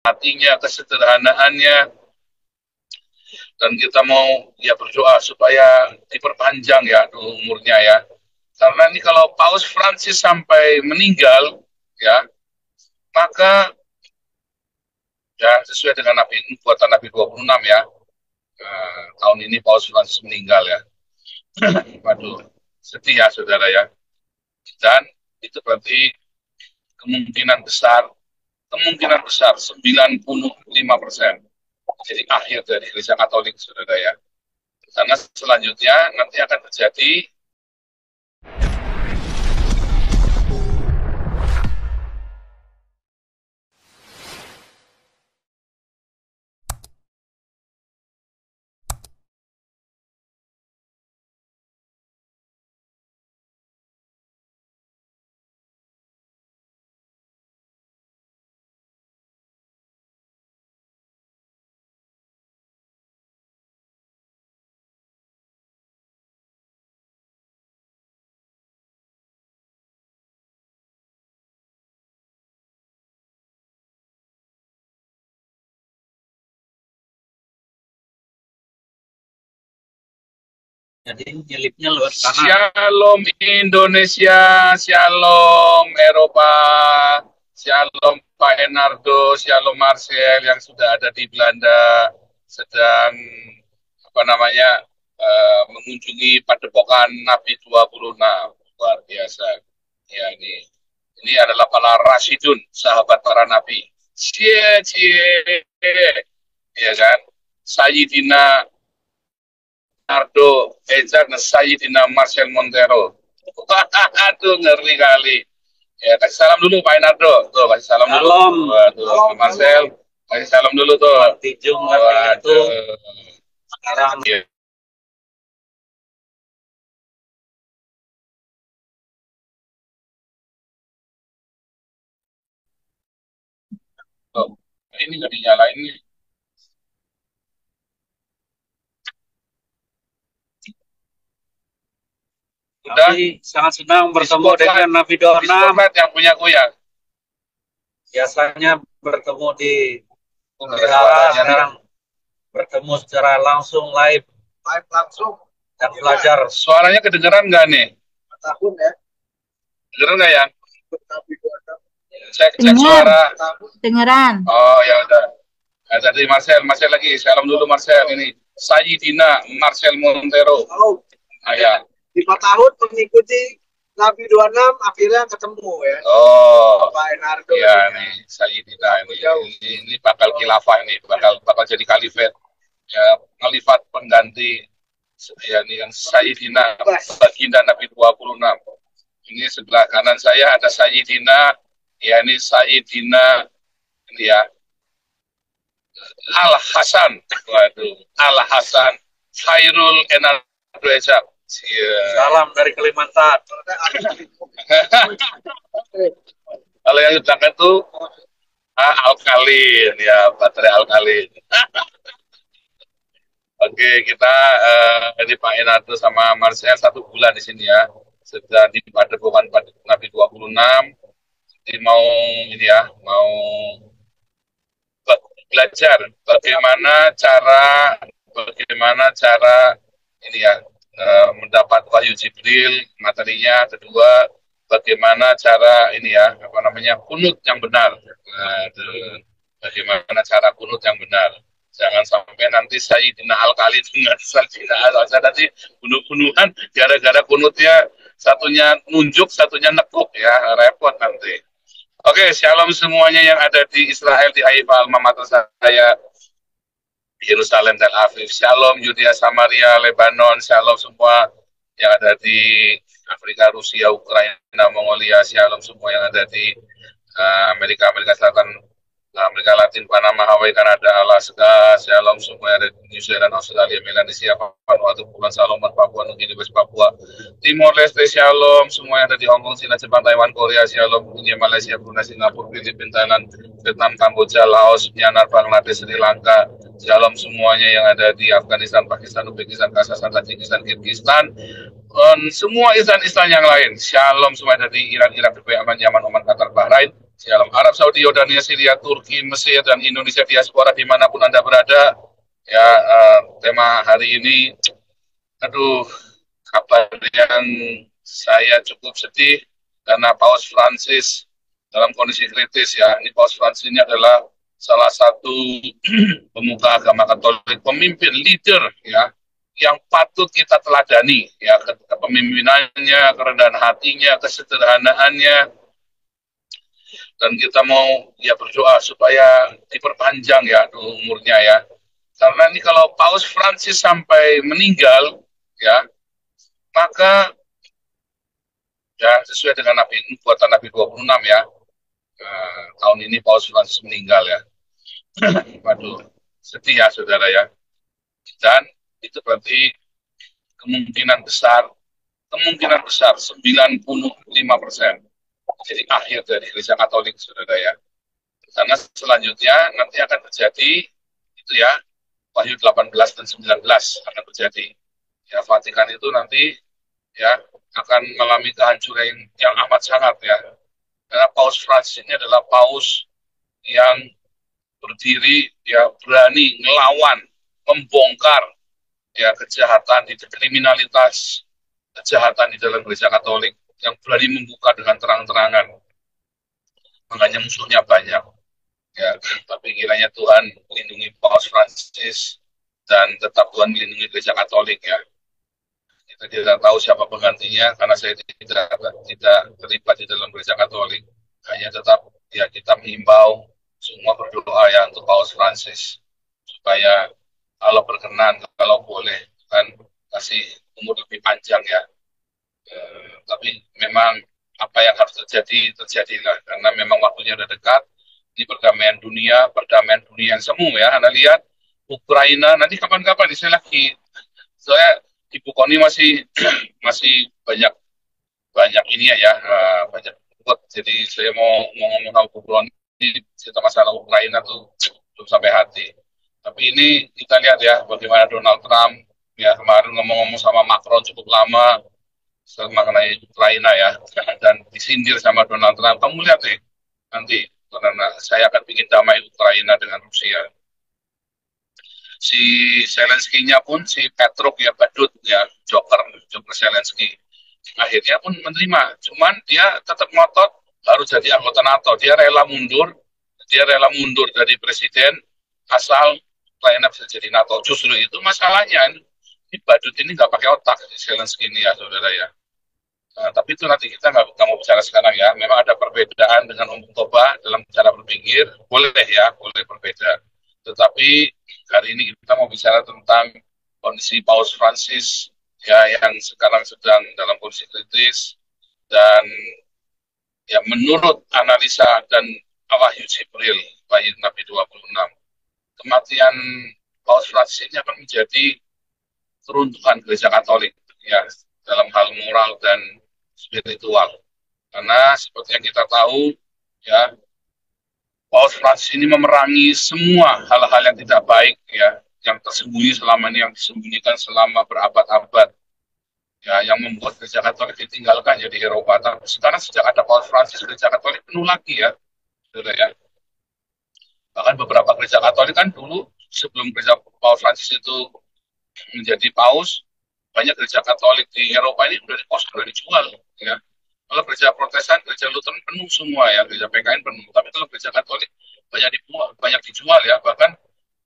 hatinya, kesederhanaannya, dan kita mau ya berdoa supaya diperpanjang ya umurnya ya. Karena ini kalau Paus Francis sampai meninggal ya, maka ya sesuai dengan nubuatan Nabi 26 ya. Tahun ini Paus Francis meninggal ya. Waduh, sedih ya saudara ya. Dan itu berarti kemungkinan besar 95% jadi akhir dari Gereja Katolik saudara ya. Karena selanjutnya nanti akan terjadi Jadi nyelipnya lewat kanan. Shalom Indonesia, Shalom Eropa, Shalom Pak Enardo, Shalom Marcel yang sudah ada di Belanda, sedang mengunjungi Padepokan Nabi 26. Luar biasa. Ya, ini adalah para Rasidun, sahabat para nabi. Cie, cie. Ya kan? Sayyidina Ardo Ejak Sayyidina Marcel Montero. Aduh, ngeri kali. Ya, kasih salam dulu Pak Enardo. Tuh, kasih salam dulu. Waduh, Marcel. Kasih salam dulu tuh. Tijung itu sekarang ya. Oh, ini nggak dinyalain nih. Udah sangat senang bertemu dengan Nabi 26 yang punya aku ya. Biasanya bertemu di Wihara, sekarang bertemu secara langsung live langsung dan belajar. Suaranya kedengeran nggak nih? Tahun ya. Kedengeran nggak ya? Cek suara. Dengeran. Oh ya udah. Nah, tadi Marcel lagi. Salam dulu Marcel ini. Sayyidina Marcel Montero. Oh. Ah, ya. 5 tahun mengikuti Nabi 26 akhirnya ketemu ya. Oh. Pak Enardo. Iya nih, Sayyidina ini bakal khilafah nih, bakal jadi khalifat. Ya, khalifat pengganti ya ini yang Sayyidina baginda Nabi 26. Ini sebelah kanan saya ada Sayyidina, ya ini Sayyidina ini ya Al Hasan. Waduh, Al Hasan Khairul Enardo Ejak. Salam dari Kalimantan. Kalau yang sedangkan itu alkalin ya, baterai alkalin. Oke, kita ini Pak Enardo sama Marcel 1 bulan di sini ya, sudah di Padepokan Nabi 26. Jadi mau belajar bagaimana cara ini ya mendapat wahyu Jibril materinya. Kedua, bagaimana cara ini ya kunut yang benar. Bagaimana cara kunut yang benar. Jangan sampai nanti Sayyidina Al-Kali dengan Sayyidina Al-Hasan nanti bunuh-bunuhan gara-gara kunutnya satunya nunjuk, satunya nekuk ya, repot nanti. Oke, shalom semuanya yang ada di Israel, di Haifa, alma mater saya, Yerusalem, Tel Aviv, shalom Yudea, Samaria, Lebanon, shalom semua yang ada di Afrika, Rusia, Ukraina, Mongolia, shalom semua yang ada di Amerika Selatan, Amerika Latin, Panama, Hawaii, Kanada, Alaska, shalom semua yang ada di New Zealand, Australia, Melanesia, Vanuatu, Kepulauan Salomon, Papua Nugini, West Papua, Timor Leste, shalom semua yang ada di Hong Kong, China, Jepang, Taiwan, Korea, shalom, India, Malaysia, Brunei, Singapura, Filipina, Thailand, Vietnam, Kamboja, Laos, Myanmar, Bangladesh, Sri Lanka, shalom semuanya yang ada di Afghanistan, Pakistan, Uzbekistan, Kazakhstan, Tajikistan, Kirgistan, semua Islam yang lain, shalom semua yang ada di Iran, Irak, Dubai, Aman, Yaman, Oman, Qatar, Bahrain, Dalam Arab Saudi, Yordania, Syria, Turki, Mesir, dan Indonesia diaspora dimanapun Anda berada. Ya, tema hari ini, aduh, kabar yang saya cukup sedih karena Paus Francis dalam kondisi kritis ya. Ini Paus Francis ini adalah salah satu pemuka agama Katolik, pemimpin leader ya yang patut kita teladani ya, kepemimpinannya, kerendahan hatinya, kesederhanaannya, dan kita mau ya berdoa supaya diperpanjang ya umurnya ya. Karena ini kalau Paus Francis sampai meninggal ya, maka ya sesuai dengan Nabi buatan Nabi 26 ya. Tahun ini Paus Francis meninggal ya. Waduh, sedih ya saudara ya. Dan itu berarti kemungkinan besar 95% jadi akhir dari Gereja Katolik saudara ya. Karena selanjutnya nanti akan terjadi itu ya, Wahyu 18 dan 19 akan terjadi. Ya, Vatikan itu nanti ya akan mengalami kehancuran yang amat sangat ya. Karena Paus Francis ini adalah paus yang berdiri ya, berani ngelawan, membongkar ya kejahatan di kriminalitas, kejahatan di dalam Gereja Katolik, yang berani membuka dengan terang-terangan. Makanya musuhnya banyak ya, tapi kiranya Tuhan melindungi Paus Francis dan tetap Tuhan melindungi Gereja Katolik ya. Kita tidak tahu siapa penggantinya karena saya tidak terlibat di dalam Gereja Katolik. Hanya tetap ya kita menghimbau semua berdoa ya untuk Paus Francis supaya kalau berkenan, kalau boleh kan kasih umur lebih panjang ya. Tapi memang apa yang harus terjadi terjadilah karena memang waktunya sudah dekat. Ini perdamaian dunia yang semu ya. Anda lihat Ukraina nanti kapan-kapan saya Ibu Koni masih masih banyak banyak ini ya, banyak buat. Jadi saya mau ngomong sama Bu Koni cerita masalah Ukraina tuh belum sampai hati. Tapi ini kita lihat ya bagaimana Donald Trump ya kemarin ngomong-ngomong sama Macron cukup lama mengenai Ukraina ya, dan disindir sama Donald Trump. Kamu lihat deh nanti karena saya akan bikin damai Ukraina dengan Rusia. Si Zelensky-nya pun si Petruk ya badut ya Joker Zelensky akhirnya pun menerima, cuman dia tetap ngotot harus jadi anggota NATO. Dia rela mundur dari presiden asal Ukraina bisa jadi NATO. Justru itu masalahnya, ini badut ini nggak pakai otak Zelensky ini ya saudara ya. Tapi itu nanti kita nggak mau bicara sekarang ya. Memang ada perbedaan dengan Om Toba dalam cara berpikir, boleh ya, boleh berbeda. Tetapi hari ini kita mau bicara tentang kondisi Paus Francis ya yang sekarang sedang dalam kondisi kritis, dan ya menurut analisa dan Wahyu Jibril, Wahyu Nabi 26, kematian Paus Francis ini akan menjadi keruntuhan Gereja Katolik ya dalam hal moral dan spiritual. Karena seperti yang kita tahu ya, Paus Francis ini memerangi semua hal-hal yang tidak baik ya, yang tersembunyi selama ini, yang disembunyikan selama berabad-abad ya, yang membuat Gereja Katolik ditinggalkan ya di Eropa. Tapi sekarang sejak ada Paus Francis, Gereja Katolik penuh lagi ya, saudara ya. Bahkan beberapa Gereja Katolik kan dulu sebelum Gereja Paus Francis itu menjadi Paus, banyak Gereja Katolik di Eropa ini sudah dijual ya. Kalau Gereja Protestan, Gereja Lutheran penuh semua ya, Gereja PKN penuh. Tapi kalau Gereja Katolik banyak dijual ya. Bahkan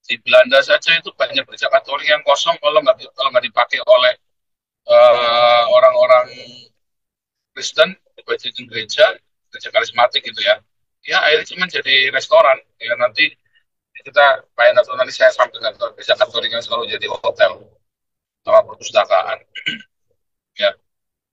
di Belanda saja itu banyak Gereja Katolik yang kosong kalau nggak dipakai oleh orang-orang Kristen, dibajikan gereja karismatik gitu ya. Ya akhirnya cuma jadi restoran. Ya nanti kita nanti saya sampaikan Gereja Katolik yang selalu jadi hotel sama perpustakaan. Ya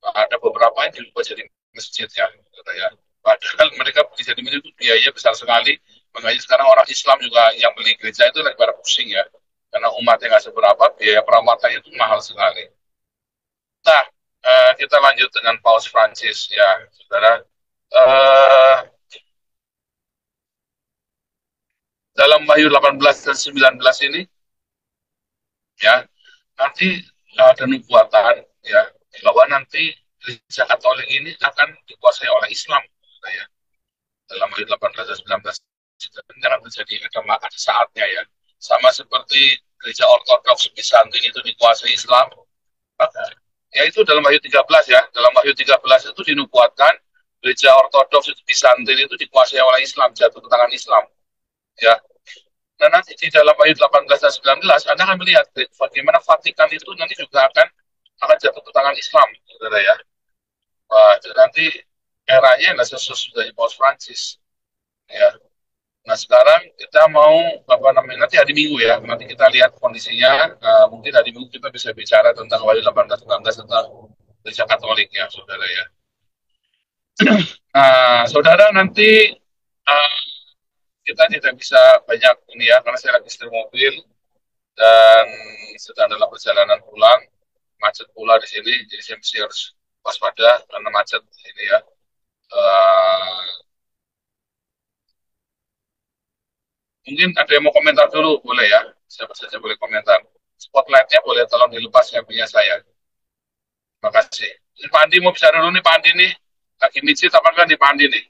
ada beberapa yang diubah jadi masjid ya, ya. Padahal mereka bisa jadi masjid itu biaya besar sekali. Makanya sekarang orang Islam juga yang beli gereja itu lagi pada pusing ya, karena umatnya nggak seberapa, biaya perawatannya itu mahal sekali. Nah, kita lanjut dengan Paus Francis ya, saudara. Dalam Wahyu 18 dan 19 ini ya, nanti ada nubuatan ya bahwa nanti Gereja Katolik ini akan dikuasai oleh Islam ya. dalam Wahyu 18 dan 19 jangan terjadi ada saatnya ya. Sama seperti gereja ortodoks Bizantin itu dikuasai Islam, maka ya itu dalam Wahyu 13 ya. Dalam Wahyu 13 itu dinubuatkan gereja ortodoks itu Bizantin itu dikuasai oleh Islam, jatuh ke tangan Islam. Ya. Nah nanti di dalam Wahyu 18 dan 19 Anda akan melihat bagaimana Vatikan itu nanti juga akan jatuh ke tangan Islam, saudara ya. Wah, nanti eranya adalah sesudah Paus Francis. Ya. Nah sekarang kita mau apa namanya nanti hari Minggu ya, nanti kita lihat kondisinya. Mungkin hari Minggu kita bisa bicara tentang Wahyu 18-19 tentang Gereja Katolik ya, saudara ya. Saudara nanti uh, kita tidak bisa banyak ini ya, karena saya lagi setir mobil dan sedang dalam perjalanan pulang, macet pula di sini, jadi saya mesti harus waspada karena macet ini ya. Mungkin ada yang mau komentar dulu, boleh ya? Siapa saja boleh komentar. Spotlightnya boleh tolong dilepas ya punya saya. Terima kasih. Ini Pak Andi mau bicara dulu nih Pak Andi nih. Lagi mijit apa enggak nih Pak Andi nih?